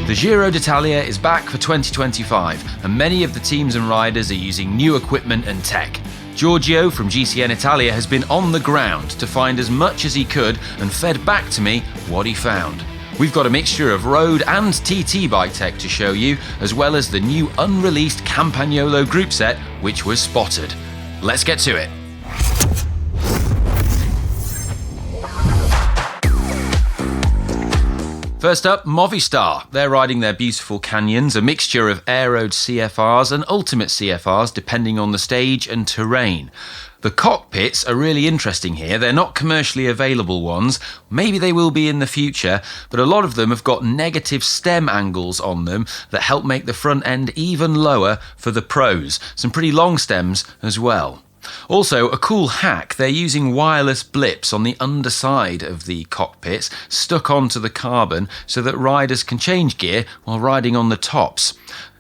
The Giro d'Italia is back for 2025, and many of the teams and riders are using new equipment and tech. Giorgio from GCN Italia has been on the ground to find as much as he could and fed back to me what he found. We've got a mixture of road and TT bike tech to show you, as well as the new unreleased Campagnolo Groupset, which was spotted. Let's get to it. First up, Movistar. They're riding their beautiful canyons, a mixture of aeroed CFRs and ultimate CFRs depending on the stage and terrain. The cockpits are really interesting here. They're not commercially available ones. Maybe they will be in the future, but a lot of them have got negative stem angles on them that help make the front end even lower for the pros. Some pretty long stems as well. Also, a cool hack, they're using wireless blips on the underside of the cockpits stuck onto the carbon so that riders can change gear while riding on the tops.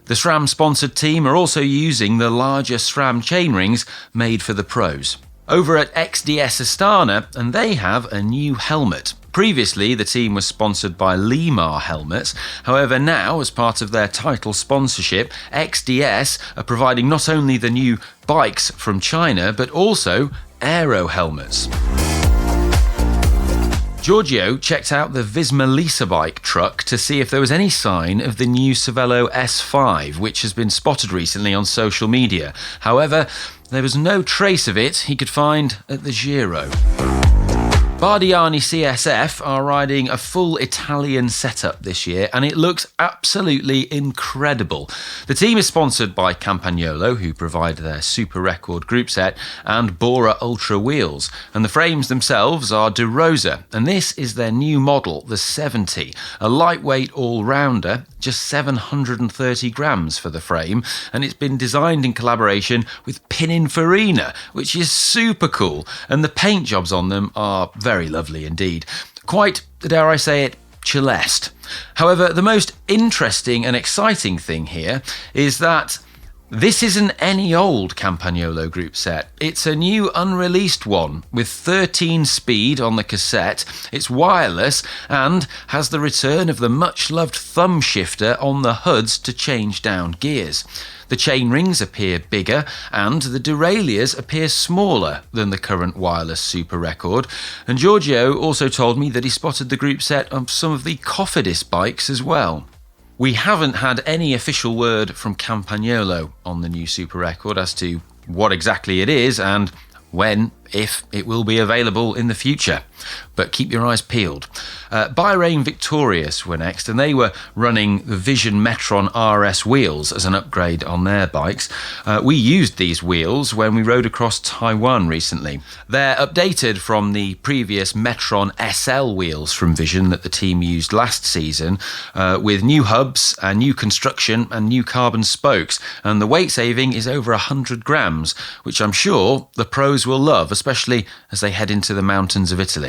The SRAM-sponsored team are also using the larger SRAM chainrings made for the pros. Over at XDS Astana, and they have a new helmet. Previously, the team was sponsored by Limar helmets. However, now, as part of their title sponsorship, XDS are providing not only the new bikes from China, but also aero helmets. Giorgio checked out the Visma Lease bike truck to see if there was any sign of the new Cervélo S5, which has been spotted recently on social media. However, there was no trace of it he could find at the Giro. Bardiani CSF are riding a full Italian setup this year, and it looks absolutely incredible. The team is sponsored by Campagnolo, who provide their Super Record group set, and Bora Ultra wheels, and the frames themselves are De Rosa, and this is their new model, the 70, a lightweight all-rounder, just 730 grams for the frame, and it's been designed in collaboration with Pininfarina, which is super cool, and the paint jobs on them are very lovely indeed. Quite, dare I say it, Celeste. However, the most interesting and exciting thing here is that this isn't any old Campagnolo group set. It's a new unreleased one with 13 speed on the cassette. It's wireless and has the return of the much loved thumb shifter on the hoods to change down gears. The chain rings appear bigger and the derailleurs appear smaller than the current wireless Super Record. And Giorgio also told me that he spotted the group set on some of the Cofidis bikes as well. We haven't had any official word from Campagnolo on the new Super Record as to what exactly it is and when, if it will be available in the future. But keep your eyes peeled. Bahrain Victorious were next, and they were running the Vision Metron RS wheels as an upgrade on their bikes. We used these wheels when we rode across Taiwan recently. They're updated from the previous Metron SL wheels from Vision that the team used last season, with new hubs, and new construction and new carbon spokes, and the weight saving is over 100 grams, which I'm sure the pros will love, especially as they head into the mountains of Italy.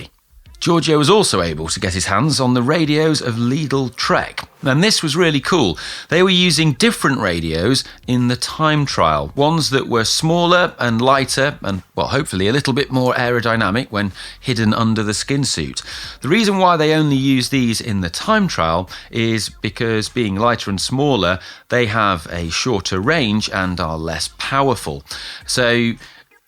Giorgio was also able to get his hands on the radios of Lidl-Trek, and this was really cool. They were using different radios in the time trial, ones that were smaller and lighter and, well, hopefully a little bit more aerodynamic when hidden under the skin suit. The reason why they only use these in the time trial is because, being lighter and smaller, they have a shorter range and are less powerful. So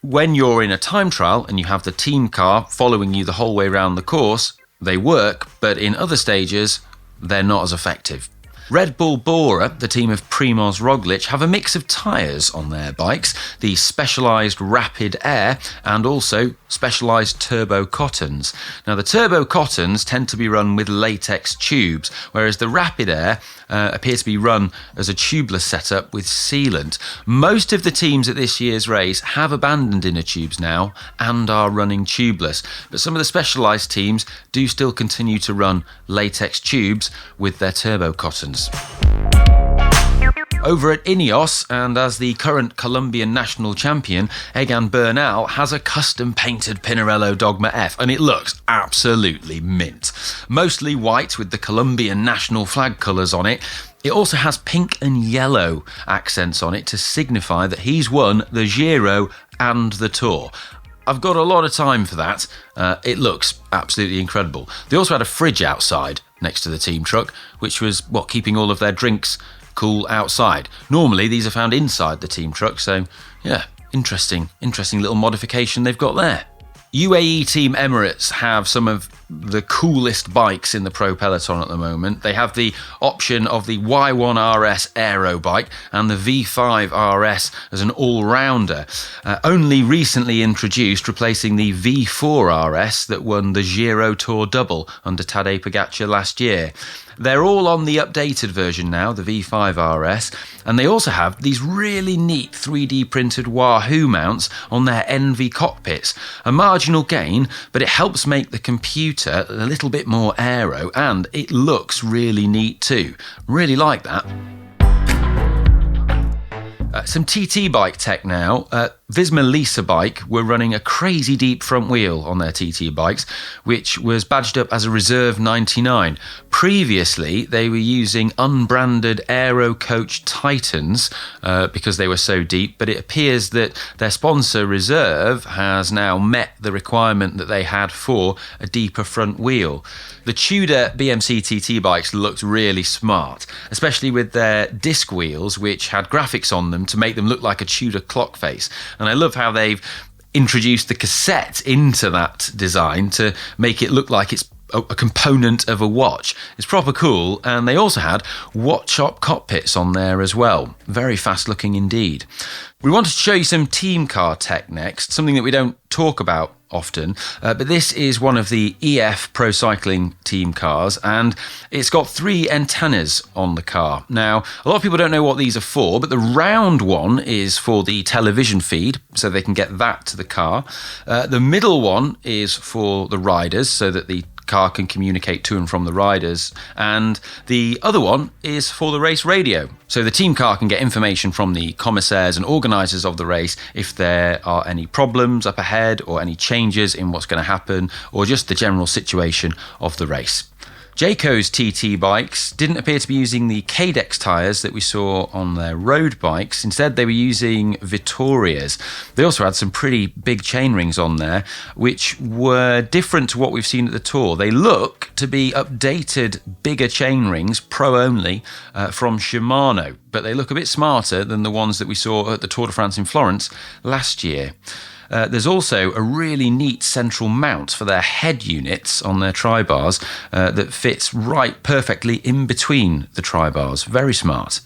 when you're in a time trial and you have the team car following you the whole way around the course, they work, but in other stages, they're not as effective. Red Bull Bora, the team of Primoz Roglic, have a mix of tyres on their bikes, the specialised RapidAir and also specialised turbo cottons. Now, the turbo cottons tend to be run with latex tubes, whereas the RapidAir appear to be run as a tubeless setup with sealant. Most of the teams at this year's race have abandoned inner tubes now and are running tubeless, but some of the specialised teams do still continue to run latex tubes with their turbo cottons. Over at Ineos, and as the current Colombian national champion, Egan Bernal has a custom-painted Pinarello Dogma F, and it looks absolutely mint. Mostly white with the Colombian national flag colours on it. It also has pink and yellow accents on it to signify that he's won the Giro and the Tour. I've got a lot of time for that. It looks absolutely incredible. They also had a fridge outside, next to the team truck, which was, keeping all of their drinks cool outside. Normally, these are found inside the team truck, so yeah, interesting little modification they've got there. UAE team Emirates have some of the coolest bikes in the pro peloton at the moment. They have the option of the Y1 RS Aero bike and the V5 RS as an all-rounder, only recently introduced, replacing the V4 RS that won the Giro Tour double under Tadej Pogačar last year. They're all on the updated version now, the V5 RS, and they also have these really neat 3D printed Wahoo mounts on their NV cockpits. A marginal gain, but it helps make the computer a little bit more aero, and it looks really neat too. Really like that. Some TT bike tech now. Visma Lease bike were running a crazy deep front wheel on their TT bikes, which was badged up as a Reserve 99. Previously, they were using unbranded Aero Coach Titans because they were so deep, but it appears that their sponsor Reserve has now met the requirement that they had for a deeper front wheel. The Tudor BMC TT bikes looked really smart, especially with their disc wheels, which had graphics on them to make them look like a Tudor clock face. And I love how they've introduced the cassette into that design to make it look like it's a component of a watch. It's proper cool, and they also had watch-up cockpits on there as well. Very fast looking indeed. We wanted to show you some team car tech next, something that we don't talk about often, but this is one of the EF Pro Cycling team cars, and it's got 3 antennas on the car. Now, a lot of people don't know what these are for, but the round one is for the television feed, so they can get that to the car. The middle one is for the riders, so that the car can communicate to and from the riders, and the other one is for the race radio, so the team car can get information from the commissaires and organisers of the race if there are any problems up ahead or any changes in what's going to happen or just the general situation of the race. Jayco's TT bikes didn't appear to be using the Cadex tyres that we saw on their road bikes. Instead, they were using Vittorias. They also had some pretty big chainrings on there, which were different to what we've seen at the Tour. They look to be updated, bigger chainrings, pro only, from Shimano, but they look a bit smarter than the ones that we saw at the Tour de France in Florence last year. There's also a really neat central mount for their head units on their tri-bars that fits right perfectly in between the tri-bars. Very smart.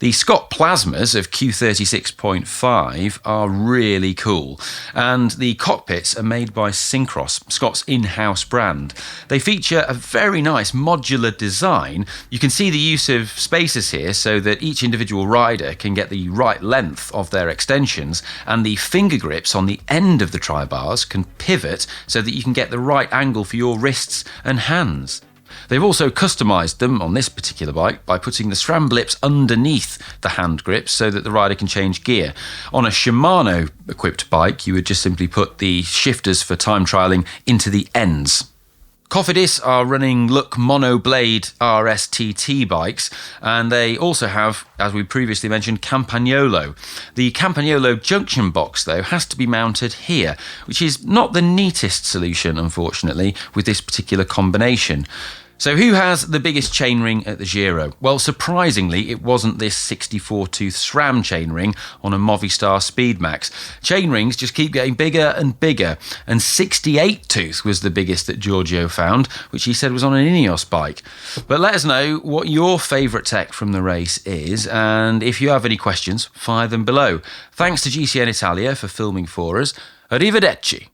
The Scott Plasmas of Q36.5 are really cool, and the cockpits are made by Syncros, Scott's in-house brand. They feature a very nice modular design. You can see the use of spacers here so that each individual rider can get the right length of their extensions, and the finger grips on the end of the tri-bars can pivot so that you can get the right angle for your wrists and hands. They've also customised them on this particular bike by putting the SRAM blips underneath the hand grips so that the rider can change gear. On a Shimano-equipped bike, you would just simply put the shifters for time trialling into the ends. Cofidis are running Look Mono Blade RSTT bikes, and they also have, as we previously mentioned, Campagnolo. The Campagnolo junction box, though, has to be mounted here, which is not the neatest solution, unfortunately, with this particular combination. So who has the biggest chainring at the Giro? Well, surprisingly, it wasn't this 64-tooth SRAM chainring on a Movistar Speedmax. Chainrings just keep getting bigger and bigger, and 68-tooth was the biggest that Giorgio found, which he said was on an Ineos bike. But let us know what your favourite tech from the race is, and if you have any questions, fire them below. Thanks to GCN Italia for filming for us. Arrivederci.